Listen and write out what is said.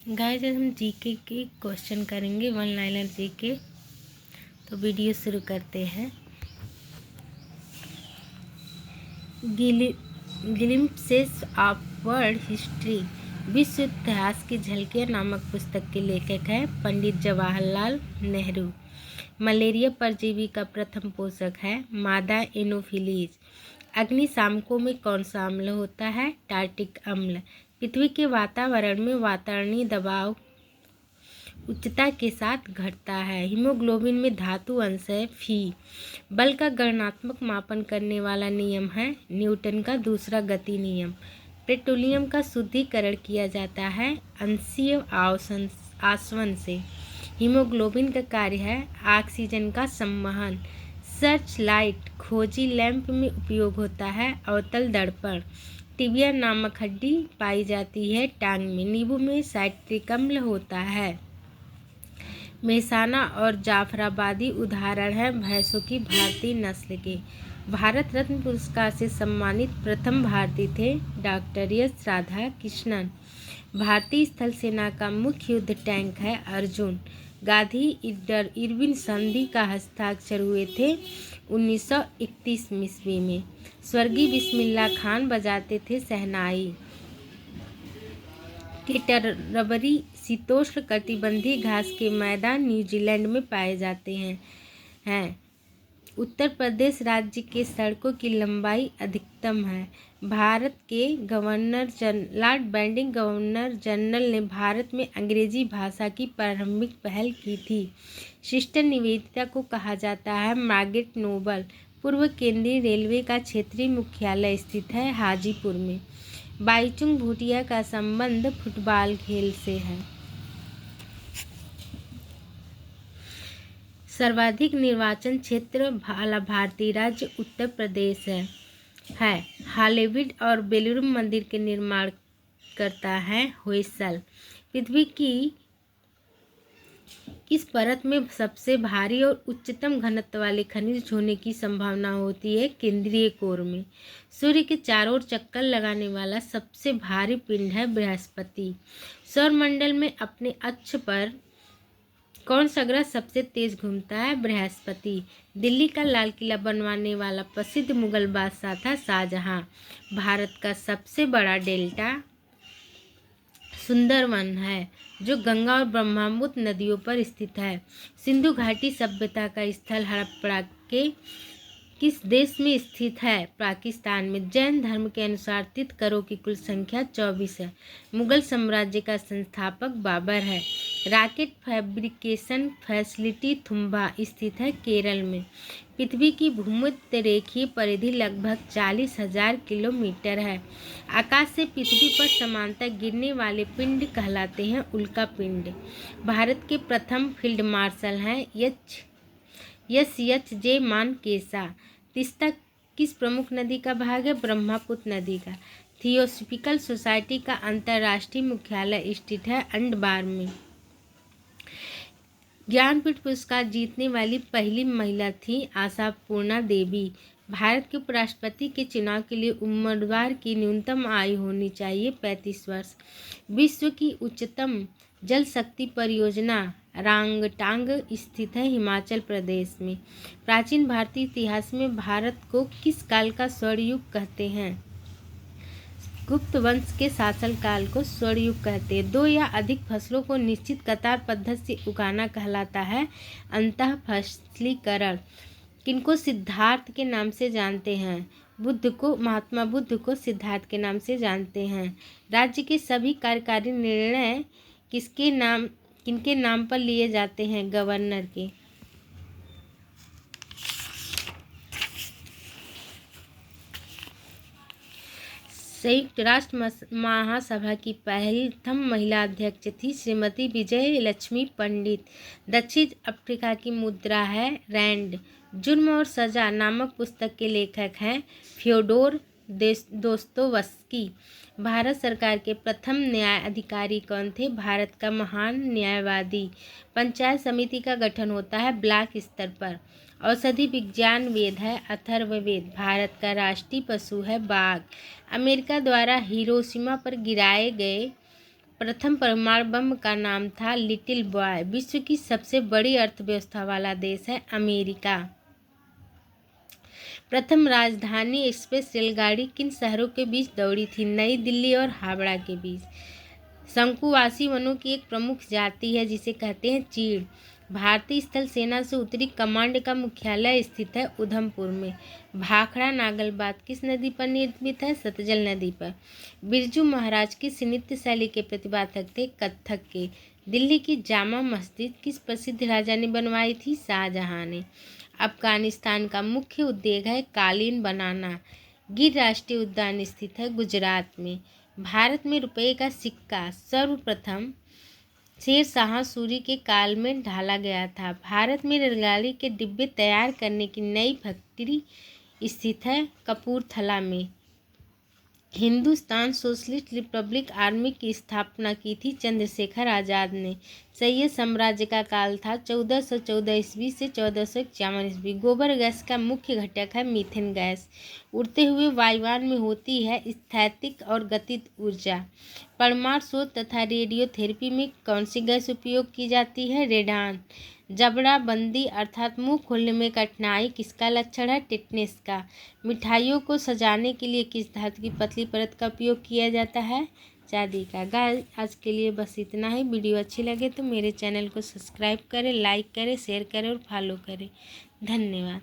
Guys आज हम GK के क्वेश्चन करेंगे, वन लाइनर जीके। तो वीडियो शुरू करते हैं। ग्लिम्प्सेस ऑफ वर्ल्ड हिस्ट्री, विश्व इतिहास की झलकियाँ नामक पुस्तक के लेखक हैं पंडित जवाहरलाल नेहरू। मलेरिया परजीवी का प्रथम पोषक है मादा एनोफिलीज। अग्निशामकों में कौन सा अम्ल होता है? टार्टिक अम्ल। पृथ्वी के वातावरण में वातावरणीय दबाव उच्चता के साथ घटता है। हीमोग्लोबिन में धातु अंश है फी। बल का गणनात्मक मापन करने वाला नियम है न्यूटन का दूसरा गति नियम। पेट्रोलियम का शुद्धिकरण किया जाता है अंशीय आसवन से। हीमोग्लोबिन का कार्य है ऑक्सीजन का संवहन। सर्च लाइट खोजी लैंप में उपयोग होता है अवतल दर्पण। टिबिया नामक हड्डी पाई जाती है टांग में। नींबू में साइट्रिक अम्ल होता है। मेहसाना और जाफराबादी उदाहरण है भैंसों की भारतीय नस्ल के। भारत रत्न पुरस्कार से सम्मानित प्रथम भारतीय थे डॉक्टर एस राधाकृष्णन। भारतीय स्थल सेना का मुख्य युद्ध टैंक है अर्जुन। गांधी इरविन संधि का हस्ताक्षर हुए थे 1931 ईस्वी में। स्वर्गीय बिस्मिल्लाह खान बजाते थे शहनाई। केटरबरी शीतोष्ण कटिबंधीय घास के मैदान न्यूजीलैंड में पाए जाते हैं। उत्तर प्रदेश राज्य के सड़कों की लंबाई अधिकतम है। भारत के लॉर्ड बेंटिंग गवर्नर जनरल ने भारत में अंग्रेजी भाषा की प्रारंभिक पहल की थी। सिस्टर निवेदिता को कहा जाता है मार्गरेट नोबल। पूर्व केंद्रीय रेलवे का क्षेत्रीय मुख्यालय स्थित है हाजीपुर में। बाईचुंग भूटिया का संबंध फुटबॉल खेल से है। सर्वाधिक निर्वाचन क्षेत्र वाला भारतीय राज्य उत्तर प्रदेश है। हॉलीवुड और बेलूर मंदिर के निर्माण करता है होयसल। पृथ्वी की किस परत में सबसे भारी और उच्चतम घनत्व वाले खनिज होने की संभावना होती है? केंद्रीय कोर में। सूर्य के चारों ओर चक्कर लगाने वाला सबसे भारी पिंड है बृहस्पति। सौरमंडल में अपने अक्ष पर कौन सा ग्रह सबसे तेज घूमता है? बृहस्पति। दिल्ली का लाल किला बनवाने वाला प्रसिद्ध मुगल बादशाह था शाहजहां। भारत का सबसे बड़ा डेल्टा सुंदरवन है जो गंगा और ब्रह्मपुत्र नदियों पर स्थित है। सिंधु घाटी सभ्यता का स्थल हड़प्पा के किस देश में स्थित है? पाकिस्तान में। जैन धर्म के अनुसार तीर्थंकरों की कुल संख्या 24 है। मुगल साम्राज्य का संस्थापक बाबर है। रॉकेट फैब्रिकेशन फैसिलिटी थुम्बा स्थित है केरल में। पृथ्वी की भूमध्य रेखीय परिधि लगभग 40,000 किलोमीटर है। आकाश से पृथ्वी पर समांतर गिरने वाले पिंड कहलाते हैं उल्का पिंड। भारत के प्रथम फील्ड मार्शल हैं एच जे मानेकशॉ। तीस्ता किस प्रमुख नदी का भाग है? ब्रह्मपुत्र नदी का। थियोसॉफिकल सोसाइटी का अंतर्राष्ट्रीय मुख्यालय स्थित है अंडमान में। ज्ञानपीठ पुरस्कार जीतने वाली पहली महिला थी आशापूर्णा देवी। भारत के उपराष्ट्रपति के चुनाव के लिए उम्मीदवार की न्यूनतम आयु होनी चाहिए 35 वर्ष। विश्व की उच्चतम जल शक्ति परियोजना रांगटांग स्थित है हिमाचल प्रदेश में। प्राचीन भारतीय इतिहास में भारत को किस काल का स्वर्ण युग कहते हैं? गुप्त वंश के शासनकाल को स्वर्ण युग कहते हैं। दो या अधिक फसलों को निश्चित कतार पद्धति से उगाना कहलाता है अंतः फसलीकरण। किनको सिद्धार्थ के नाम से जानते हैं? महात्मा बुद्ध को सिद्धार्थ के नाम से जानते हैं। राज्य के सभी कार्यकारी निर्णय किनके नाम पर लिए जाते हैं? गवर्नर के। संयुक्त राष्ट्र महासभा की प्रथम महिला अध्यक्ष थी श्रीमती विजय लक्ष्मी पंडित। दक्षिण अफ्रीका की मुद्रा है रैंड। जुर्म और सजा नामक पुस्तक के लेखक हैं फ्योडोर दोस्तोवस्की। भारत सरकार के प्रथम न्याय अधिकारी कौन थे? भारत का महान न्यायवादी। पंचायत समिति का गठन होता है ब्लॉक स्तर पर। औषधि विज्ञान वेद है अथर्ववेद। भारत का राष्ट्रीय पशु है बाघ। अमेरिका द्वारा हिरोशिमा पर गिराए गए प्रथम परमाणु बम का नाम था लिटिल बॉय। विश्व की सबसे बड़ी अर्थव्यवस्था वाला देश है अमेरिका। प्रथम राजधानी एक्सप्रेस रेलगाड़ी किन शहरों के बीच दौड़ी थी? नई दिल्ली और हावड़ा के बीच। शंकुवासी वनों की एक प्रमुख जाति है जिसे कहते हैं चीड़। भारतीय स्थल सेना से उत्तरी कमांड का मुख्यालय स्थित है उधमपुर में। भाखड़ा नागलबाद किस नदी पर निर्मित है? सतलज नदी पर। बिरजू महाराज किस नृत्य शैली के प्रतिपादक थे? कथक के। दिल्ली की जामा मस्जिद किस प्रसिद्ध राजा ने बनवाई थी? शाहजहां ने। अफगानिस्तान का मुख्य उद्योग है कालीन बनाना। गिर राष्ट्रीय उद्यान स्थित है गुजरात में। भारत में रुपये का सिक्का सर्वप्रथम शेर शाह सूरी के काल में ढाला गया था। भारत में रेलगाड़ी के डिब्बे तैयार करने की नई फैक्ट्री स्थित है कपूरथला में। हिंदुस्तान सोशलिस्ट रिपब्लिक आर्मी की स्थापना की थी चंद्रशेखर आज़ाद ने। सैयद साम्राज्य का काल था 1414 ईस्वी से 1451 ईस्वी। गोबर गैस का मुख्य घटक है मीथेन गैस। उड़ते हुए वायुयान में होती है स्थैतिक और गतिज ऊर्जा। परमाणु शोध तथा रेडियोथेरेपी में कौन सी गैस उपयोग की जाती है? रेडान। जबड़ा बंदी अर्थात मुंह खोलने में कठिनाई किसका लक्षण है? टिटनेस का। मिठाइयों को सजाने के लिए किस धातु की पतली परत का उपयोग किया जाता है? चांदी का। गाइस आज के लिए बस इतना ही। वीडियो अच्छी लगे तो मेरे चैनल को सब्सक्राइब करें, लाइक करें, शेयर करें और फॉलो करें। धन्यवाद।